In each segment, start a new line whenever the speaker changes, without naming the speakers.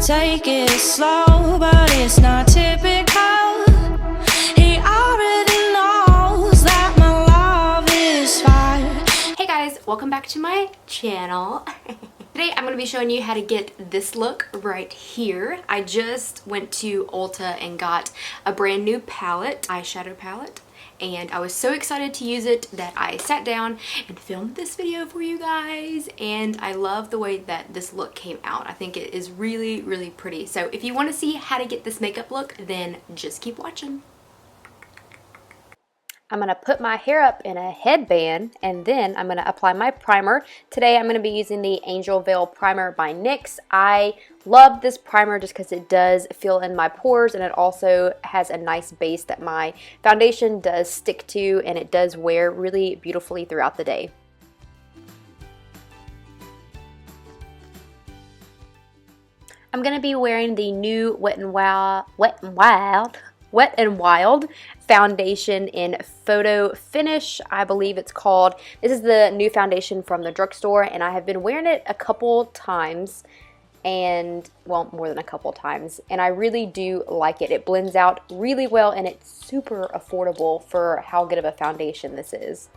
Take it slow, but it's not typical. He already knows that my love is fire.
Hey guys, welcome back to my channel. Today I'm going to be showing you how to get this look right here. I just went to Ulta and got a brand new palette, eyeshadow palette. And I was so excited to use it that I sat down and filmed this video for you guys, and I love the way that this look came out. I think it is really, really pretty. So if you want to see how to get this makeup look, then just keep watching. I'm going to put my hair up in a headband, and then I'm going to apply my primer. Today I'm going to be using the Vail primer by NYX. I love this primer just because it does fill in my pores, and it also has a nice base that my foundation does stick to, and it does wear really beautifully throughout the day. I'm going to be wearing the new Wet n Wild foundation in Photo Finish, I believe it's called. This is the new foundation from the drugstore, and I have been wearing it a couple times, and well, more than a couple times, and I really do like it. It blends out really well, and it's super affordable for how good of a foundation this is.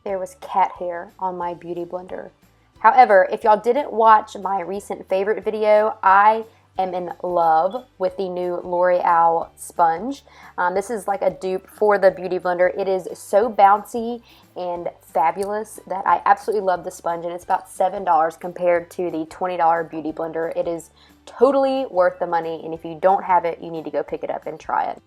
There was cat hair on my beauty blender. However, if y'all didn't watch my recent favorite video, I am in love with the new L'Oreal sponge. This is like a dupe for the beauty blender. It is so bouncy and fabulous that I absolutely love the sponge, and it's about $7 compared to the $20 beauty blender. It is totally worth the money, and if you don't have it, you need to go pick it up and try it.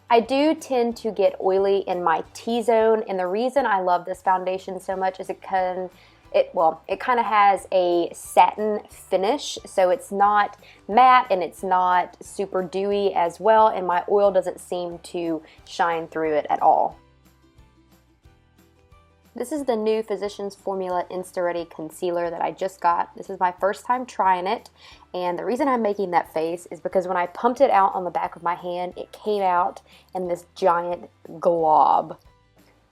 I do tend to get oily in my T-zone, and the reason I love this foundation so much is it kind of has a satin finish, so it's not matte and it's not super dewy as well, and my oil doesn't seem to shine through it at all. This is the new Physicians Formula Insta Ready Concealer that I just got. This is my first time trying it, and the reason I'm making that face is because when I pumped it out on the back of my hand, it came out in this giant glob.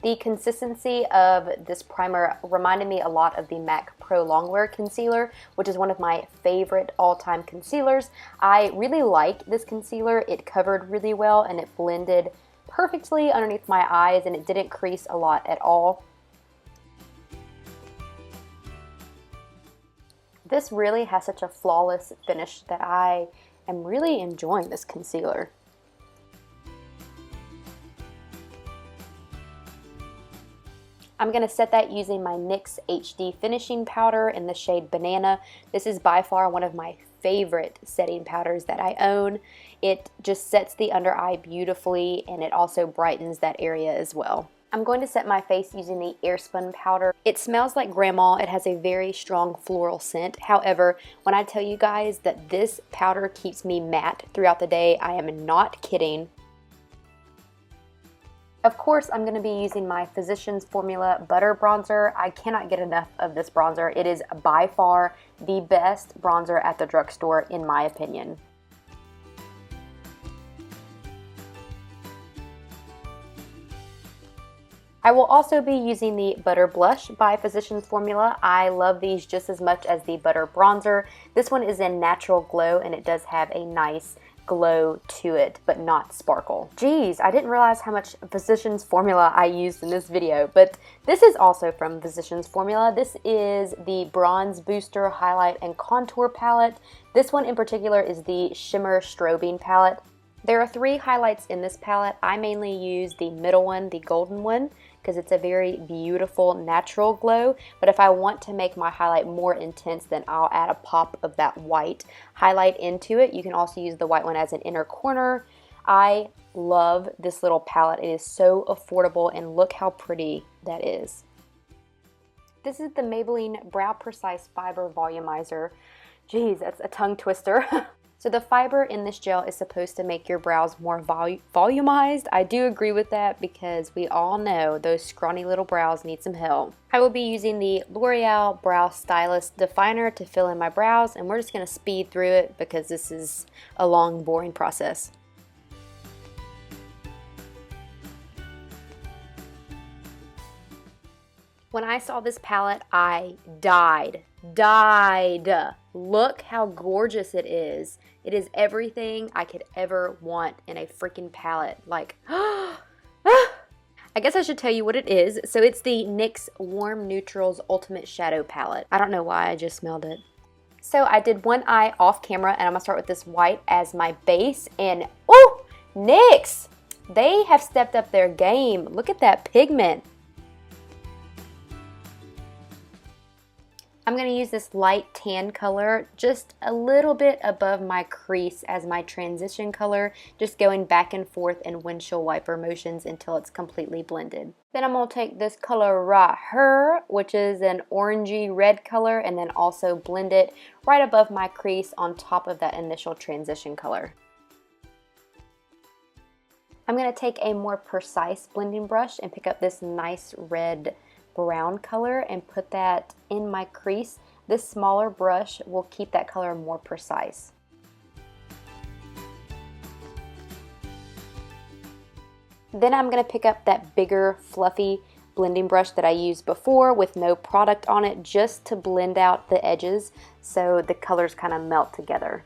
The consistency of this primer reminded me a lot of the MAC Pro Longwear Concealer, which is one of my favorite all-time concealers. I really like this concealer. It covered really well, and it blended perfectly underneath my eyes, and it didn't crease a lot at all. This really has such a flawless finish that I am really enjoying this concealer. I'm going to set that using my NYX HD Finishing Powder in the shade Banana. This is by far one of my favorite setting powders that I own. It just sets the under eye beautifully, and it also brightens that area as well. I'm going to set my face using the Airspun powder. It smells like grandma. It has a very strong floral scent. However, when I tell you guys that this powder keeps me matte throughout the day, I am not kidding. Of course, I'm going to be using my Physicians Formula Butter Bronzer. I cannot get enough of this bronzer. It is by far the best bronzer at the drugstore, in my opinion. I will also be using the Butter Blush by Physicians Formula. I love these just as much as the Butter Bronzer. This one is in Natural Glow, and it does have a nice glow to it, but not sparkle. Geez, I didn't realize how much Physicians Formula I used in this video, but this is also from Physicians Formula. This is the Bronze Booster Highlight and Contour Palette. This one in particular is the Shimmer Strobing Palette. There are 3 highlights in this palette. I mainly use the middle one, the golden one, because it's a very beautiful natural glow, but if I want to make my highlight more intense, then I'll add a pop of that white highlight into it. You can also use the white one as an inner corner. I love this little palette. It is so affordable, and look how pretty that is. This is the Maybelline Brow Precise Fiber Volumizer. Geez, that's a tongue twister. So the fiber in this gel is supposed to make your brows more volumized. I do agree with that because we all know those scrawny little brows need some help. I will be using the L'Oreal Brow Stylist Definer to fill in my brows, and we're just going to speed through it because this is a long, boring process. When I saw this palette, I died died. Look how gorgeous it is. It is everything I could ever want in a freaking palette. Like, I guess I should tell you what it is. So it's the NYX Warm Neutrals Ultimate Shadow Palette. I don't know why, I just smelled it. So I did one eye off camera, and I'm gonna start with this white as my base. And oh, NYX! They have stepped up their game. Look at that pigment. I'm going to use this light tan color just a little bit above my crease as my transition color, just going back and forth in windshield wiper motions until it's completely blended. Then I'm going to take this color right here, which is an orangey red color, and then also blend it right above my crease on top of that initial transition color. I'm going to take a more precise blending brush and pick up this nice red brown color and put that in my crease. This smaller brush will keep that color more precise. Then I'm going to pick up that bigger fluffy blending brush that I used before with no product on it, just to blend out the edges so the colors kind of melt together.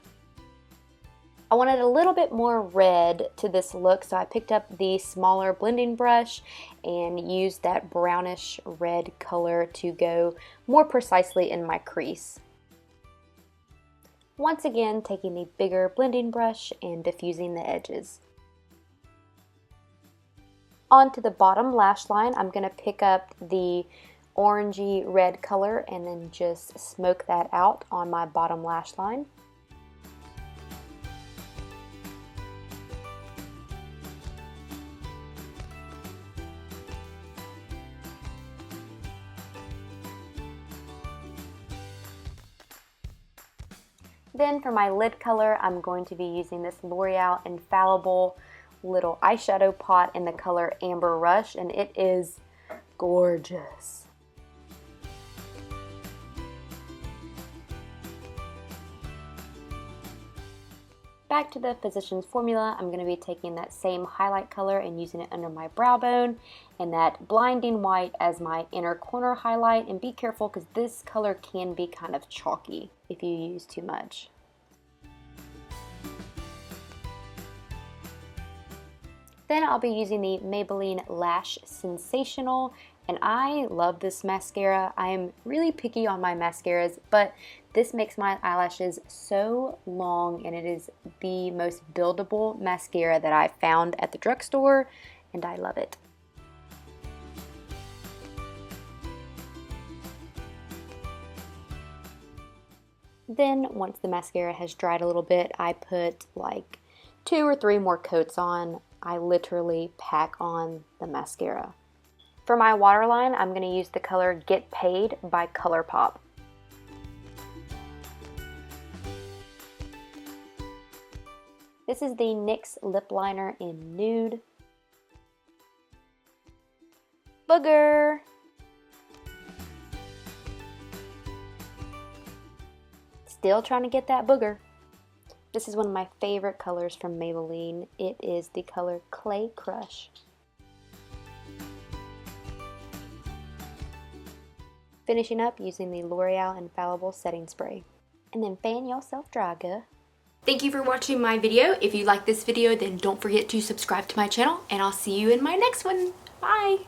I wanted a little bit more red to this look, so I picked up the smaller blending brush and used that brownish red color to go more precisely in my crease. Once again, taking the bigger blending brush and diffusing the edges. Onto the bottom lash line, I'm going to pick up the orangey red color and then just smoke that out on my bottom lash line. Then for my lid color, I'm going to be using this L'Oreal Infallible little eyeshadow pot in the color Amber Rush, and it is gorgeous. Back to the Physicians Formula, I'm going to be taking that same highlight color and using it under my brow bone and that blinding white as my inner corner highlight. And be careful because this color can be kind of chalky if you use too much. Then I'll be using the Maybelline Lash Sensational, and I love this mascara. I am really picky on my mascaras, but this makes my eyelashes so long, and it is the most buildable mascara that I found at the drugstore, and I love it. Then once the mascara has dried a little bit, I put like 2 or 3 more coats on. I literally pack on the mascara. For my waterline, I'm going to use the color Get Paid by ColourPop. This is the NYX lip liner in Nude. Booger! Still trying to get that booger. This is one of my favorite colors from Maybelline. It is the color Clay Crush. Finishing up using the L'Oreal Infallible Setting Spray. And then fan yourself dry, girl. Thank you for watching my video. If you like this video, then don't forget to subscribe to my channel, and I'll see you in my next one. Bye!